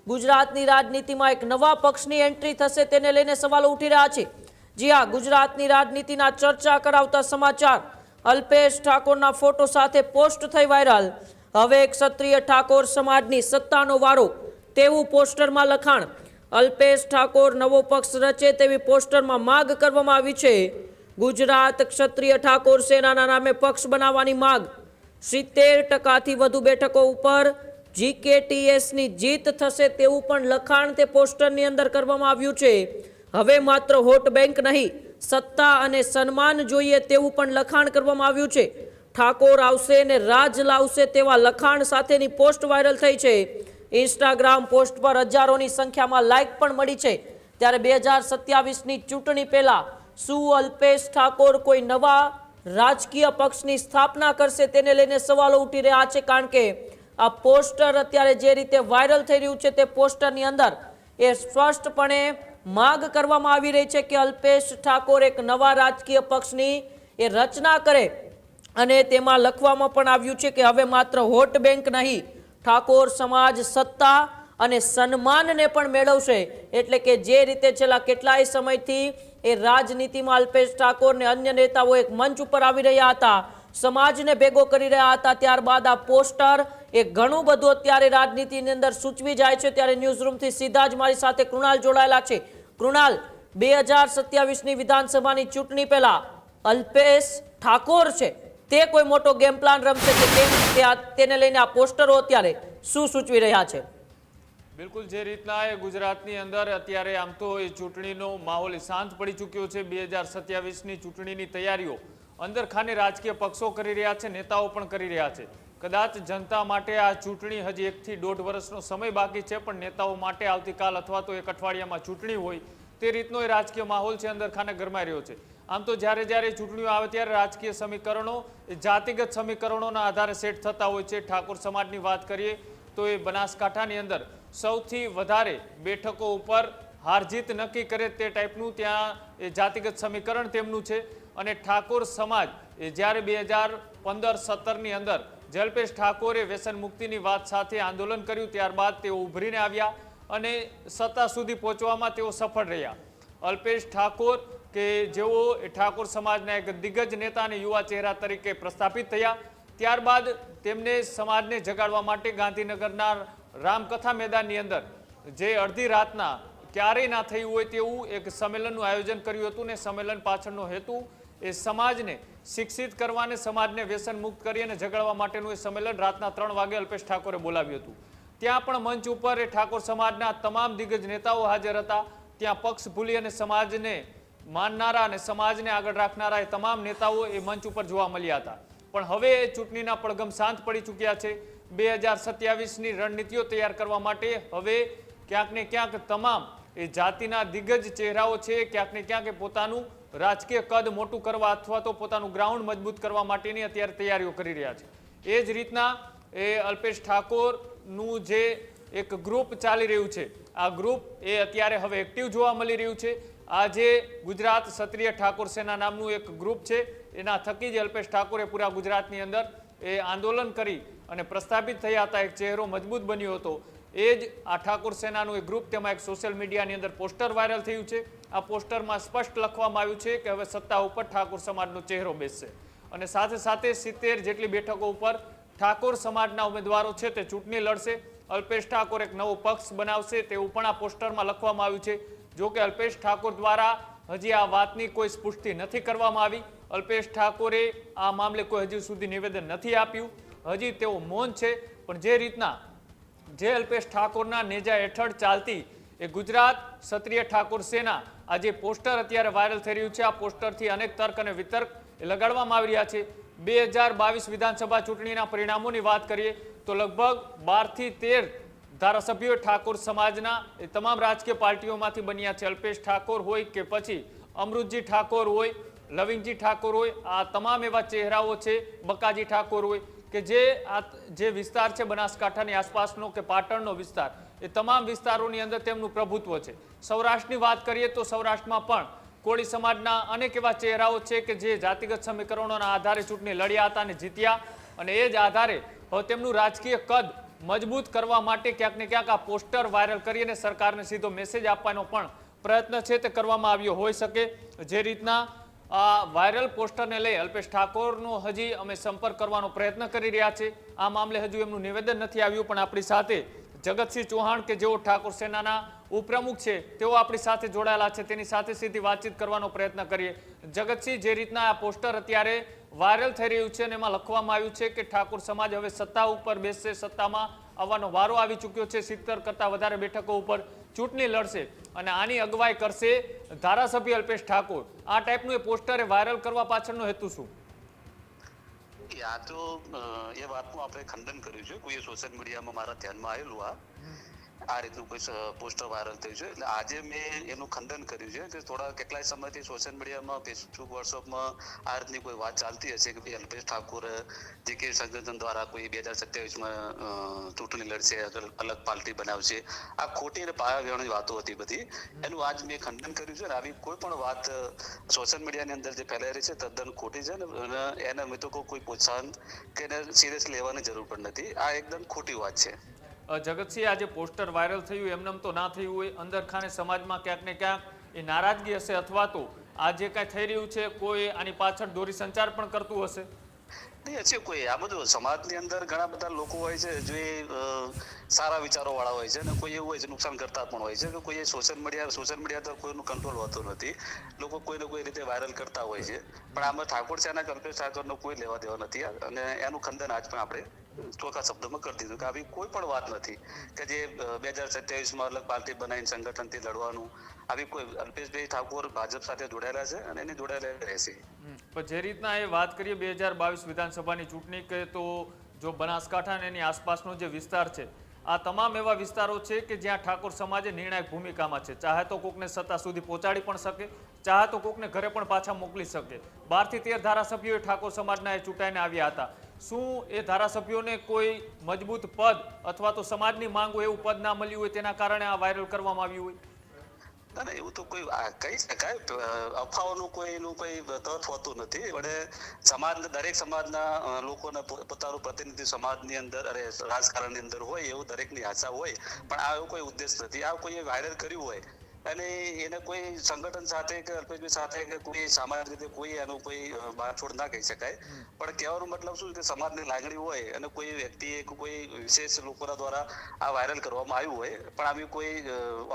ગુજરાતની રાજનીતિમાં એક નવા પક્ષની એન્ટ્રી થશે તેને લઈને સવાલો ઉઠી રહ્યા છે। જી હા, ગુજરાતની રાજનીતિના ચર્ચા કરાવતા સમાચાર। અલ્પેશ ઠાકોરના ફોટો સાથે પોસ્ટ થઈ વાયરલ। હવે એક ક્ષત્રિય ઠાકોર સમાજની સત્તાનો વારો તેવું પોસ્ટરમાં લખાણ। અલ્પેશ ઠાકોર નવો પક્ષ રચે તેવી પોસ્ટરમાં માંગ કરવામાં આવી છે। ગુજરાત ક્ષત્રિય ઠાકોર સેનાના નામે પક્ષ બનાવવાની માંગ। 70% વધુ બેઠકો ઉપર જીકેટીએસની જીત થશે તેવું પણ લખાણ તે પોસ્ટરની અંદર કરવામાં આવ્યું છે। હવે માત્ર વોટ બેંક નહીં, સત્તા અને સન્માન જોઈએ તેવું પણ લખાણ કરવામાં આવ્યું છે। ઠાકોર આવશે ને રાજ લાવશે તેવા લખાણ સાથેની પોસ્ટ વાયરલ થઈ છે। ઇન્સ્ટાગ્રામ પોસ્ટ પર હજારોની સંખ્યામાં લાઇક પણ મળી છે। ત્યારે 2027ની ચૂંટણી પહેલા શું અલ્પેશ ઠાકોર કોઈ નવા રાજકીય પક્ષની સ્થાપના કરશે તેને લઈને સવાલો ઉઠી રહ્યા છે। કારણ કે આ પોસ્ટર અત્યારે જે રીતે વાયરલ થઈ રહ્યું છે તે પોસ્ટરની અંદર એ સ્પષ્ટપણે માંગ કરવામાં આવી રહી છે કે અલ્પેશ ઠાકોર એક નવા રાજકીય પક્ષની એ રચના કરે। અને તેમાં લખવામાં પણ આવ્યું છે કે હવે માત્ર વોટ બેંક નહીં, ઠાકોર સમાજ સત્તા અને સન્માનને પણ મેળવશે। એટલે કે જે રીતે છેલ્લા કેટલાય સમયથી એ રાજનીતિમાં અલ્પેશ ઠાકોર ને અન્ય નેતાઓ એક મંચ ઉપર આવી રહ્યા હતા, સમાજને ભેગો કરી રહ્યા હતા, ત્યારબાદ આ પોસ્ટર એ ઘણું બધું અત્યારે રાજનીતિની અંદર સૂચવી જાય છે। ત્યારે ન્યૂઝરૂમથી સીધા જ મારી સાથે કૃણાલ જોડાયેલા છે। કૃણાલ, 2027ની વિધાનસભાની ચૂંટણી પહેલા અલ્પેશ ઠાકોર છે તે કોઈ મોટો ગેમ પ્લાન રમશે કે કેમ તેને લઈને આ પોસ્ટરો અત્યારે શું સૂચવી રહ્યા છે? બિલકુલ, જે રીતના એ ગુજરાતની અંદર અત્યારે આમ તો એ ચૂંટણીનો માહોલ શાંત પડી ચૂક્યો છે। 2027ની ચૂંટણીની તૈયારીઓ અંદર ખાને રાજકીય પક્ષો કરી રહ્યા છે, નેતાઓ પણ કરી રહ્યા છે। કદાચ જનતા માટે આ ચૂંટણી હજી 1 થી 1.5 વર્ષનો સમય બાકી છે, પણ નેતાઓ માટે આવતીકાલ અથવા તો 1 અઠવાડિયામાં ચૂંટણી હોય તે રીતનો એ રાજકીય માહોલ છે અંદર ખાને ગરમાઈ રહ્યો છે। આમ તો જ્યારે ચૂંટણીઓ આવે ત્યારે રાજકીય સમીકરણો એ જાતિગત સમીકરણોના આધારે સેટ થતા હોય છે। ઠાકોર સમાજની વાત કરીએ તો એ બનાસકાંઠાની અંદર સૌથી વધારે બેઠકો ઉપર હાર જીત નક્કી કરે તે ટાઈપનું ત્યાં એ જાતિગત સમીકરણ તેમનું છે। અને ઠાકોર સમાજ એ જ્યારે 2015-17ની અંદર અલ્પેશ ઠાકોરે વ્યસન મુક્તિની વાત સાથે આંદોલન કર્યું, ત્યારબાદ તેઓ ઉભરીને આવ્યા અને સત્તા સુધી પહોંચવામાં તેઓ સફળ રહ્યા। અલ્પેશ ઠાકોર કે જેઓ ઠાકોર સમાજના એક દિગ્ગજ નેતા અને યુવા ચહેરા તરીકે પ્રસ્થાપિત થયા, ત્યારબાદ તેમને સમાજને જગાડવા માટે ગાંધીનગરના રામકથા મેદાનની અંદર જે અડધી રાતના ક્યારેય ના થયું હોય તેવું એક સંમેલનનું આયોજન કર્યું હતું ને સંમેલન પાછળનો હેતુ એ સમાજને શિક્ષિત કરવાને, સમાજને વ્યસન મુક્ત કરી અને જગાડવા માટેનું એ સંમેલન રાતના 3 વાગે અલ્પેશ ઠાકોરે બોલાવ્યું હતું। ત્યાં પણ મંચ ઉપર એ ઠાકોર સમાજના તમામ દિગ્ગજ નેતાઓ હાજર હતા। ત્યાં પક્ષ ભૂલી અને સમાજને માનનારા અને સમાજને આગળ રાખનારા એ તમામ નેતાઓ એ મંચ ઉપર જોવા મળ્યા હતા। પણ હવે એ ચૂંટણીના પડઘમ શાંત પડી ચૂક્યા છે। 2027ની રણનીતિઓ તૈયાર કરવા માટે હવે ક્યાંક ને ક્યાંક તમામ એ જાતિના દિગ્ગજ ચહેરાઓ છે ક્યાંક ને ક્યાંક પોતાનું રાજકીય કદ મોટું કરવા અથવા તો પોતાનું ગ્રાઉન્ડ મજબૂત કરવા માટેની અત્યારે તૈયારીઓ કરી રહ્યા છે। એ જ રીતના એ અલ્પેશ ઠાકોરનું જે એક ગ્રુપ ચાલી રહ્યું છે, આ ગ્રુપ એ અત્યારે હવે એક્ટિવ જોવા મળી રહ્યું છે। આ જે ગુજરાત ક્ષત્રિય ઠાકોર સેના નામનું એક ગ્રુપ છે, એના થકી જ અલ્પેશ ઠાકોરે પૂરા ગુજરાતની અંદર એ આંદોલન કરી અને પ્રસ્થાપિત થયા હતા, એક ચહેરો મજબૂત બન્યો હતો। એ જ આ ઠાકોર સેનાનું એક ગ્રુપ, તેમાં એક સોશિયલ મીડિયાની અંદર પોસ્ટર વાયરલ થયું છે। આ પોસ્ટરમાં સ્પષ્ટ લખવામાં આવ્યું છે કે હવે સત્તા ઉપર ઠાકોર સમાજનો ચહેરો બેસશે અને સાથે સાથે 70 જેટલી બેઠકો ઉપર ઠાકોર સમાજના ઉમેદવારો છે તે ચૂંટણી લડશે। અલ્પેશ ઠાકોર એક નવો પક્ષ બનાવશે તેવું પણ આ પોસ્ટરમાં લખવામાં આવ્યું છે। જો કે અલ્પેશ ઠાકોર દ્વારા હજી આ વાતની કોઈ સ્પષ્ટિ નથી કરવામાં આવી। અલ્પેશ ઠાકોરે આ મામલે કોઈ હજી સુધી નિવેદન નથી આપ્યું, હજી તેઓ મૌન છે। પણ જે રીતના જે અલ્પેશ ઠાકોરના નેજા હેઠળ ચાલતી એ ગુજરાત ક્ષત્રિય ઠાકોર સેના આ જે પોસ્ટર અત્યારે વાયરલ થઈ રહ્યું છે, આ પોસ્ટરથી અનેક તર્ક અને વિતર્ક લગાડવામાં આવી રહ્યા છે। 2022 વિધાનસભા ચૂંટણીના પરિણામોની વાત કરીએ તો લગભગ 12 થી 13 ધારાસભ્યો ઠાકોર સમાજના એ તમામ રાજકીય પાર્ટીઓમાંથી બન્યા છે। અલ્પેશ ઠાકોર હોય કે પછી અમૃતજી ઠાકોર હોય, લવિંગજી ઠાકોર હોય, આ તમામ એવા ચહેરાઓ છે, બકાજી ઠાકોર હોય કે જે વિસ્તાર છે બનાસકાંઠાની આસપાસનો કે પાટણનો વિસ્તાર, એ તમામ વિસ્તારોની અંદર તેમનું પ્રભુત્વ છે। સૌરાષ્ટ્રની વાત કરીએ તો સૌરાષ્ટ્રમાં પણ કોળી સમાજના અનેક એવા ચહેરાઓ છે કે જે જાતિગત સમીકરણોના આધારે ચૂંટણી લડ્યા હતા અને જીત્યા, અને એ જ આધારે હવે તેમનું રાજકીય કદ મજબૂત કરવા માટે ક્યાંક ને ક્યાંક આ પોસ્ટર વાયરલ કરી અને સરકારને સીધો મેસેજ આપવાનો પણ પ્રયત્ન છે તે કરવામાં આવ્યો હોઈ શકે. જે રીતના આ વાયરલ પોસ્ટરને લઈ અલ્પેશ ઠાકોરનો હજી અમે સંપર્ક કરવાનો પ્રયત્ન કરી રહ્યા છે. આ મામલે હજુ એમનું નિવેદન નથી આવ્યું, પણ આપણી સાથે જગતસિંહ ચૌહાણ કે જેઓ ઠાકોર સેનાના ઉપપ્રમુખ છે તેઓ આપણી સાથે જોડાયેલા છે, તેની સાથે સીધી વાતચીત કરવાનો પ્રયત્ન કરીએ. જગતસિંહ, જે રીતના આ પોસ્ટર અત્યારે વાયરલ થઈ રહ્યું છે અને એમાં લખવામાં આવ્યું છે કે ઠાકોર સમાજ હવે સત્તા ઉપર બેસશે, સત્તામાં આવવાનો વારો આવી ચૂક્યો છે, 70 કરતાં વધારે બેઠકો ઉપર ચૂંટણી લડશે અને આની અગવાઈ કરશે ધારાસભ્ય અલ્પેશ ઠાકોર. આ ટાઈપનું એ પોસ્ટર વાયરલ કરવા પાછળનો હેતુ શું? આ તો એ વાતનું આપણે ખંડન કર્યું છે. કોઈ સોશિયલ મીડિયામાં મારા ધ્યાનમાં આવેલું આ રીતનું કોઈ પોસ્ટર વાયરલ થયું છે, એટલે આજે મેં એનું ખંડન કર્યું છે કે થોડા કેટલાય સમયથી સોશિયલ મીડિયામાં, ફેસબુક, વોટ્સઅપમાં આ રીતની કોઈ વાત ચાલતી હશે કે ભાઈ અલ્પેશ ઠાકોર જે કે સંગઠન દ્વારા કોઈ 2027માં ચૂંટણી લડશે, અલગ પાર્ટી બનાવશે, આ ખોટી અને પાયાવિહોણી વાતો હતી બધી. એનું આજ મેં ખંડન કર્યું છે. આવી કોઈ પણ વાત સોશિયલ મીડિયાની અંદર જે ફેલાઈ રહી છે તદ્દન ખોટી છે ને એને મેં તો કોઈ પ્રોત્સાહન કે એને સિરિયસ લેવાની જરૂર પણ નથી. આ એકદમ ખોટી વાત છે. જગતસિંહ, આજે પોસ્ટર વાયરલ થયું એમનેમ તો ના થયું હોય, અંદર ખાને સમાજમાં ક્યાંક ને ક્યાંક એ નારાજગી હશે અથવા તો આ જે કાંઈ થઈ રહ્યું છે કોઈ આની પાછળ દોરી સંચાર પણ કરતું હશે? નહીં હશે કોઈ. આ બધું સમાજની અંદર ઘણા બધા લોકો હોય છે જે સારા વિચારો વાળા હોય છે અને કોઈ એવું હોય છે નુકસાન કરતા પણ હોય છે કે કોઈ સોશિયલ મીડિયા તો કોઈનું કંટ્રોલ હોતું નથી. લોકો કોઈને કોઈ રીતે વાયરલ કરતા હોય છે, પણ આમાં ઠાકોર સેના અલ્પેશ ઠાકોરનો કોઈ લેવા દેવા નથી અને એનું ખંડન આજ પણ આપણે ચોખ્ખા શબ્દોમાં કરી દીધું કે આવી કોઈ પણ વાત નથી કે જે 2027માં અલગ પાર્ટી બનાવીને સંગઠનથી લડવાનું. આવી કોઈ અલ્પેશભાઈ ઠાકોર ભાજપ સાથે જોડાયેલા છે અને એની જોડાયેલા રહેશે. પણ જે રીતના એ વાત કરીએ 2022 વિધાનસભાની ચૂંટણી કે તો જો બનાસકાંઠા અને એની આસપાસનો જે વિસ્તાર છે, આ તમામ એવા વિસ્તારો છે કે જ્યાં ઠાકોર સમાજે નિર્ણાયક ભૂમિકામાં છે. ચાહે તો કોકને સત્તા સુધી પહોંચાડી પણ શકે, ચાહે તો કોકને ઘરે પણ પાછા મોકલી શકે. 12 થી 13 ધારાસભ્યોએ ઠાકોર સમાજના એ ચૂંટાઈને આવ્યા હતા. શું એ ધારાસભ્યોને કોઈ મજબૂત પદ અથવા તો સમાજની માંગ હોય એવું પદ ના મળ્યું હોય તેના કારણે આ વાયરલ કરવામાં આવ્યું હોય? ના, એવું તો કોઈ કહી શકાય. અફવાઓનું કોઈ તર્ક હોતું નથી. પણ દરેક સમાજના લોકોને પોતાનું પ્રતિનિધિ સમાજની અંદર રાજકારણની અંદર હોય એવું દરેકની આશા હોય, પણ આ એવો કોઈ ઉદ્દેશ નથી. આ કોઈ વાયરલ કર્યું હોય અને એને કોઈ સંગઠન સાથે કે અલ્પેશભાઈ સાથે કે કોઈ સામાજિક રીતે કોઈ એનું કોઈ બાંધછોડ ના કહી શકાય. પણ કહેવાનો મતલબ શું કે સમાજની લાગણી હોય અને કોઈ વ્યક્તિએ કોઈ વિશેષ લોકોના દ્વારા આ વાયરલ કરવામાં આવ્યું હોય, પણ આવી કોઈ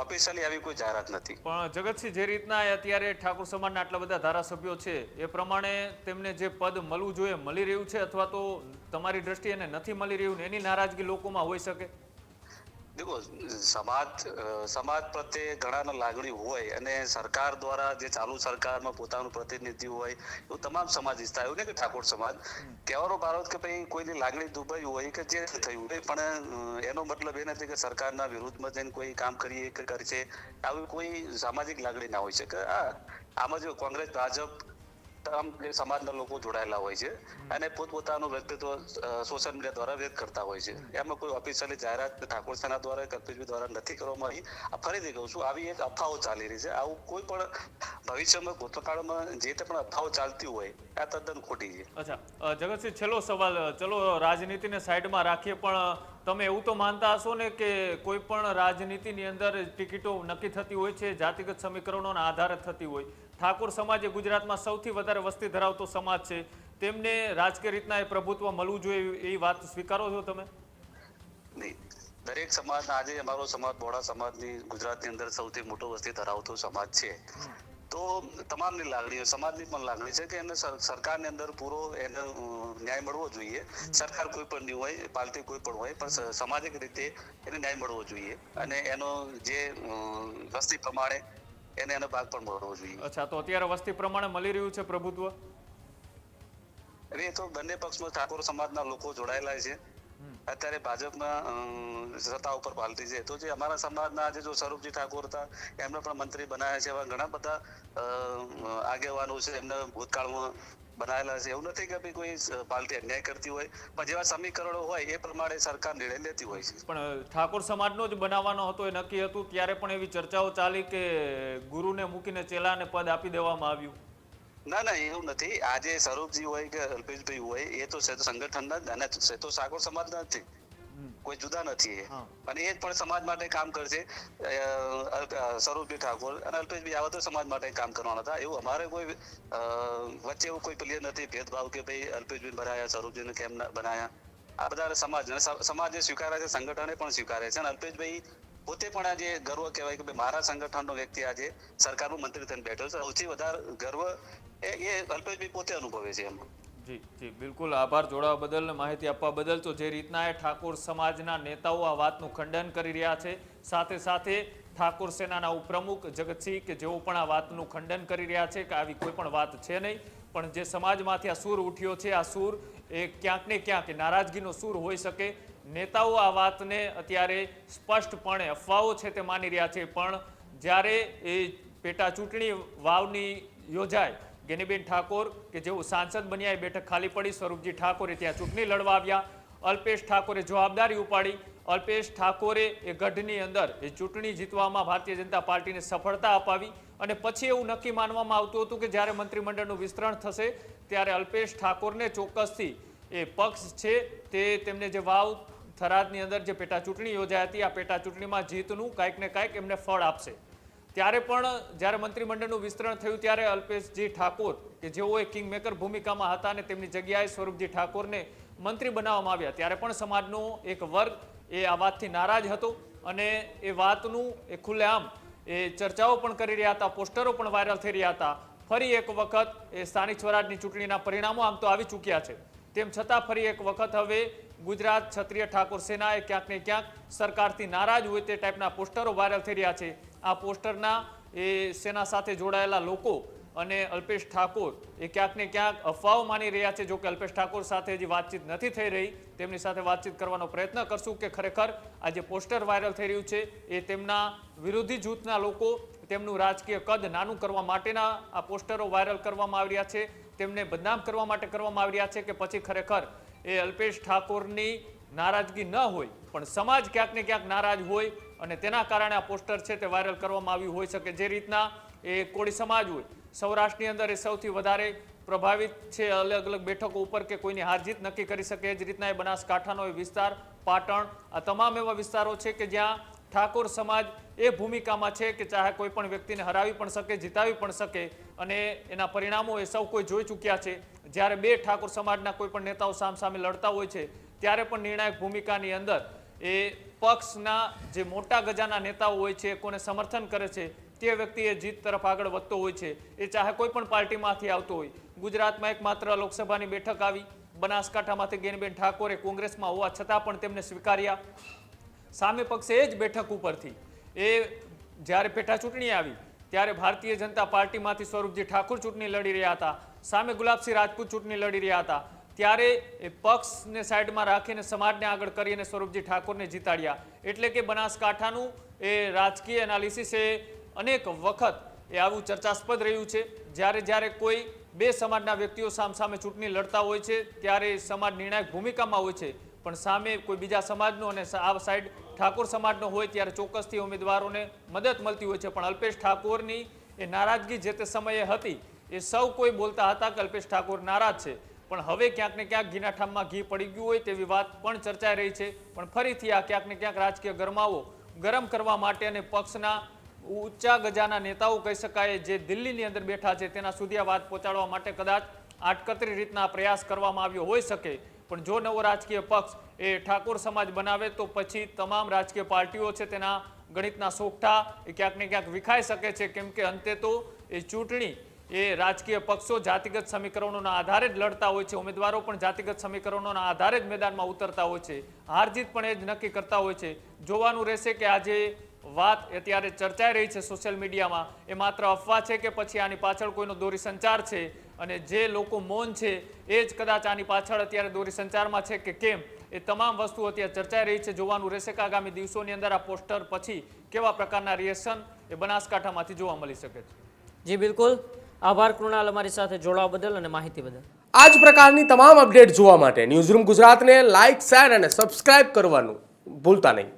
ઓફિશિયલી આવી કોઈ જાહેરાત નથી. પણ જગતસિંહ, જે રીતના અત્યારે ઠાકોર સમાજના આટલા બધા ધારાસભ્યો છે એ પ્રમાણે તેમને જે પદ મળવું જોઈએ મળી રહ્યું છે અથવા તો તમારી દ્રષ્ટિએ એને નથી મળી રહ્યું ને એની નારાજગી લોકોમાં હોઈ શકે? દેખો, સમાજ પ્રત્યે ઘણાનો લાગણી હોય અને સરકાર દ્વારા જે ચાલુ સરકારમાં પોતાનું પ્રતિનિધિ હોય એવું તમામ સમાજ ઈચ્છતા. એવું નહીં કે ઠાકોર સમાજ કહેવાનો ભારત કે ભાઈ કોઈની લાગણી દુભાઈ હોય કે જે થયું હોય, પણ એનો મતલબ એ નથી કે સરકારના વિરુદ્ધમાં જઈને કોઈ કામ કરીએ કે કરશે. આવી કોઈ સામાજિક લાગણી ના હોય છે કે આમાં જો કોંગ્રેસ, ભાજપ, તમામ સમાજના લોકો જોડાયેલા હોય છે અને પોતપોતાનું વ્યક્તિત્વ સોશિયલ મીડિયા દ્વારા વ્યક્ત કરતા હોય છે. એમાં કોઈ ઓફિશિયલી જાહેરાત ઠાકોર સેના દ્વારા કે અલ્પેશભાઈ દ્વારા નથી કરવામાં આવી. આ ફરીથી કહું છું, આવી એક અફવાઓ ચાલી રહી છે. આવું કોઈ પણ ભવિષ્યમાં ભૂતકાળમાં જે તે પણ અફવાઓ ચાલતી હોય આ તદ્દન ખોટી છે. અચ્છા જગતસિંહ, છેલ્લો સવાલ, ચલો રાજનીતિને સાઈડમાં રાખીએ, પણ તમે એવું તો માનતા હશો ને કે કોઈ પણ રાજનીતિની અંદર ટિકિટો નક્કી થતી હોય છે જાતિગત સમીકરણોના આધારે થતી હોય. ઠાકોર સમાજ એ ગુજરાતમાં સૌથી વધારે વસ્તી ધરાવતો સમાજ છે, તેમને રાજકીય રીતના એ પ્રભુત્વ મળવું જોઈએ એ વાત સ્વીકારો છો તમે? નહીં, દરેક સમાજના આજે અમારો સમાજ બોડા સમાજની ગુજરાતની અંદર સૌથી મોટો વસ્તી ધરાવતો સમાજ છે. તો તમામની લાગણી, સમાજની પણ લાગણી છે કે એને સરકારની અંદર પૂરો એને ન્યાય મળવો જોઈએ. સરકાર કોઈ પણ નહીં હોય, પાર્ટી કોઈ પણ હોય, પણ સામાજિક રીતે એને ન્યાય મળવો જોઈએ અને એનો જે વસ્તી પ્રમાણે એનો ભાગ પણ મળવો જોઈએ. અચ્છા, તો અત્યારે વસ્તી પ્રમાણે મળી રહ્યું છે પ્રભુત્વ? એ તો બંને પક્ષમાં ઠાકોર સમાજના લોકો જોડાયેલા છે. અત્યારે ભાજપમાં સત્તા ઉપર પાલતી છે, તો જે અમારા સમાજના જે જો સ્વરૂપજી ઠાકોર હતા એમને પણ મંત્રી બનાવ્યા છે. એવા ઘણા બધા આગેવાનો છે એમને ભૂતકાળમાં બનાવેલા છે. એવું નથી કે ભાઈ કોઈ પાર્ટી અન્યાય કરતી હોય, પણ જેવા સમીકરણો હોય એ પ્રમાણે સરકાર નિર્ણય લેતી હોય છે. પણ ઠાકોર સમાજનો જ બનાવવાનો હતો એ નક્કી હતું ત્યારે પણ એવી ચર્ચાઓ ચાલી કે ગુરુને મૂકીને ચેલાને પદ આપી દેવામાં આવ્યું? ના, એવું નથી. આજે સ્વરૂપજી હોય કે અલ્પેશભાઈ હોય એ તો સંગઠનના અને તો ઠાકોર સમાજના નથી. કોઈ જુદા નથી હા. અને એ જ પણ સમાજ માટે કામ કરશે. સ્વરૂપજી ઠાકોર અને અલ્પેશભાઈ આવા તો સમાજ માટે કામ કરવાના હતા. એવું અમારે કોઈ વચ્ચે એવું કોઈ પ્લેયર નથી ભેદભાવ કે ભાઈ અલ્પેશભાઈ બનાયા સ્વરૂપજીને કેમ બનાયા. આ બધા સમાજે સ્વીકારે છે, સંગઠને પણ સ્વીકારે છે અને અલ્પેશભાઈ પોતે પણ આજે ગર્વ કહેવાય કે ભાઈ મારા સંગઠનનો વ્યક્તિ આજે સરકારનું મંત્રી થઈને બેઠો છે. સૌથી વધારે ગર્વ એ અલ્પેશભાઈ પોતે અનુભવે છે એમાં. જી જી બિલકુલ આભાર જોડાવા બદલ ને માહિતી આપવા બદલ. તો જે રીતના એ ઠાકોર સમાજના નેતાઓ આ વાતનું ખંડન કરી રહ્યા છે, સાથે સાથે ઠાકોર સેનાના ઉપપ્રમુખ જગતસિંહ કે જેઓ પણ આ વાતનું ખંડન કરી રહ્યા છે કે આવી કોઈ પણ વાત છે નહીં, પણ જે સમાજમાંથી આ સૂર ઉઠ્યો છે, આ સૂર એ ક્યાંક ને ક્યાંક નારાજગીનો સૂર હોઈ શકે. નેતાઓ આ વાતને અત્યારે સ્પષ્ટપણે અફવાઓ છે તે માની રહ્યા છે, પણ જ્યારે એ પેટા ચૂંટણી વાવની યોજાય, ગેનીબેન ઠાકોર કે જેઓ સાંસદ બન્યા એ બેઠક ખાલી પડી, સ્વરૂપજી ઠાકોરે ત્યાં ચૂંટણી લડવા આવ્યા, અલ્પેશ ઠાકોરે જવાબદારી ઉપાડી, અલ્પેશ ઠાકોરે એ ગઢની અંદર એ ચૂંટણી જીતવામાં ભારતીય જનતા પાર્ટીને સફળતા અપાવી અને પછી એવું નક્કી માનવામાં આવતું હતું કે જ્યારે મંત્રીમંડળનું વિસ્તરણ થશે ત્યારે અલ્પેશ ઠાકોરને ચોક્કસથી એ પક્ષ છે તે તેમને જે વાવ થરાદની અંદર જે પેટા ચૂંટણી યોજાઈ હતી આ પેટા ચૂંટણીમાં જીતનું કાંઈક ને કાંઈક એમને ફળ આપશે. ત્યારે પણ જ્યારે મંત્રીમંડળનું વિસ્તરણ થયું ત્યારે અલ્પેશજી ઠાકોર કે જેઓ કિંગ મેકર ભૂમિકામાં હતા અને તેમની જગ્યાએ સ્વરૂપજી ઠાકોરને મંત્રી બનાવવામાં આવ્યા ત્યારે પણ સમાજનો એક વર્ગ એ આ વાતથી નારાજ હતો અને એ વાતનું એ ખુલ્લેઆમ એ ચર્ચાઓ પણ કરી રહ્યા હતા, પોસ્ટરો પણ વાયરલ થઈ રહ્યા હતા. ફરી એક વખત એ સ્થાનિક સ્વરાજની ચૂંટણીના પરિણામો આમ તો આવી ચૂક્યા છે, તેમ છતાં ફરી એક વખત હવે ગુજરાત ક્ષત્રિય ઠાકોર સેનાએ ક્યાંક ને ક્યાંક સરકારથી નારાજ હોય તે ટાઈપના પોસ્ટરો વાયરલ થઈ રહ્યા છે. આ પોસ્ટરના એ સેના સાથે જોડાયેલા લોકો અને અલ્પેશ ઠાકોર એ ક્યાંક ને ક્યાંક અફવાઓ માની રહ્યા છે. જો કે અલ્પેશ ઠાકોર સાથે હજી વાતચીત નથી થઈ રહી, તેમની સાથે વાતચીત કરવાનો પ્રયત્ન કરશું કે ખરેખર આ જે પોસ્ટર વાયરલ થઈ રહ્યું છે એ તેમના વિરોધી જૂથના લોકો તેમનું રાજકીય કદ નાનું કરવા માટેના આ પોસ્ટરો વાયરલ કરવામાં આવી રહ્યા છે, તેમને બદનામ કરવા માટે કરવામાં આવી રહ્યા છે કે પછી ખરેખર એ અલ્પેશ ઠાકોરની નારાજગી ન હોય પણ સમાજ ક્યાંક ને ક્યાંક નારાજ હોય અને તેના કારણે આ પોસ્ટર છે તે વાયરલ કરવામાં આવ્યું હોઈ શકે. જે રીતના એ કોળી સમાજ હોય સૌરાષ્ટ્રની અંદર એ સૌથી વધારે પ્રભાવિત છે અલગ અલગ બેઠકો ઉપર કે કોઈની હાર જીત નક્કી કરી શકે. જ રીતના એ બનાસકાંઠાનો એ વિસ્તાર, પાટણ, આ તમામ એવા વિસ્તારો છે કે જ્યાં ઠાકોર સમાજ એ ભૂમિકામાં છે કે ચાહે કોઈ પણ વ્યક્તિને હરાવી પણ શકે, જીતાવી પણ શકે અને એના પરિણામો એ સૌ કોઈ જોઈ ચૂક્યા છે. જ્યારે બે ઠાકોર સમાજના કોઈ પણ નેતાઓ સામસામે લડતા હોય છે ત્યારે પણ નિર્ણાયક ભૂમિકાની અંદર એ પક્ષના જે મોટા ગજાના નેતાઓ હોય છે, કોને સમર્થન કરે છે તે વ્યક્તિ એ જીત તરફ આગળ વધતો હોય છે. એ ચાહે કોઈ પણ પાર્ટીમાંથી આવતો હોય. ગુજરાતમાં એકમાત્ર લોકસભાની બેઠક આવી, બનાસકાંઠામાંથી ગેનીબેન ઠાકોરે કોંગ્રેસમાં હોવા છતાં પણ તેમને સ્વીકાર્યા. સામે પક્ષે એ જ બેઠક ઉપરથી એ જ્યારે પેટા ચૂંટણી આવી ત્યારે ભારતીય જનતા પાર્ટીમાંથી સ્વરૂપજી ઠાકોર ચૂંટણી લડી રહ્યા હતા, સામે ગુલાબસિંહ રાજપૂત ચૂંટણી લડી રહ્યા હતા. ત્યારે એ પક્ષને સાઈડમાં રાખીને સમાજને આગળ કરીને સ્વરૂપજી ઠાકોરને જીતાડ્યા. એટલે કે બનાસકાંઠાનું એ રાજકીય એનાલિસિસ એ અનેક વખત એ આવું ચર્ચાસ્પદ રહ્યું છે. જ્યારે કોઈ બે સમાજના વ્યક્તિઓ સામસામે ચૂંટણી લડતા હોય છે ત્યારે સમાજ નિર્ણાયક ભૂમિકામાં હોય છે, પણ સામે કોઈ બીજા સમાજનો અને આ સાઈડ ઠાકોર સમાજનો હોય ત્યારે ચોક્કસથી ઉમેદવારોને મદદ મળતી હોય છે. પણ અલ્પેશ ઠાકોરની એ નારાજગી જે તે સમયે હતી એ સૌ કોઈ બોલતા હતા કે અલ્પેશ ઠાકોર નારાજ છે, પણ હવે ક્યાંક ને ક્યાંક ઘીના ઠામમાં ઘી પડી ગયું હોય તેવી વાત પણ ચર્ચાઈ રહી છે. પણ ફરીથી આ ક્યાંક ને ક્યાંક રાજકીય ગરમાવો ગરમ કરવા માટે અને પક્ષના ઊંચા ગજાના નેતાઓ કહી શકાય જે દિલ્હીની અંદર બેઠા છે તેના સુધી આ વાત પહોંચાડવા માટે કદાચ આટકતરી રીતના પ્રયાસ કરવામાં આવ્યો હોઈ શકે. પણ જો નવો રાજકીય પક્ષ એ ઠાકોર સમાજ બનાવે તો પછી તમામ રાજકીય પાર્ટીઓ છે તેના ગણિતના સોગઠા એ ક્યાંક ને ક્યાંક વિખાઈ શકે છે. કેમ કે અંતે તો એ ચૂંટણી એ રાજકીય પક્ષો જાતિગત સમીકરણોના આધારે જ લડતા હોય છે, ઉમેદવારો પણ જાતિગત સમીકરણોના આધારે જ મેદાનમાં ઉતરતા હોય છે, હાર જીત પણ એ જ નક્કી કરતા હોય છે. જોવાનું રહેશે કે આજે વાત અત્યારે ચર્ચાઈ રહી છે સોશિયલ મીડિયામાં એ માત્ર અફવા છે કે પછી આની પાછળ કોઈનો દોરી સંચાર છે અને જે લોકો મૌન છે એ જ કદાચ આની પાછળ અત્યારે દોરી સંચારમાં છે કે કેમ, એ તમામ વસ્તુ અત્યારે ચર્ચાઈ રહી છે. જોવાનું રહેશે કે આગામી દિવસોની અંદર આ પોસ્ટર પછી કેવા પ્રકારના રિએક્શન એ બનાસકાંઠામાંથી જોવા મળી શકે છે. જી બિલકુલ, આભાર કૃણાલ અમારી સાથે જોડાવા બદલ અને માહિતી બદલ. આ જ પ્રકારની તમામ અપડેટ જોવા માટે ન્યૂઝરૂમ ગુજરાતને લાઇક, શેર અને સબસ્ક્રાઇબ કરવાનું ભૂલતા નહીં.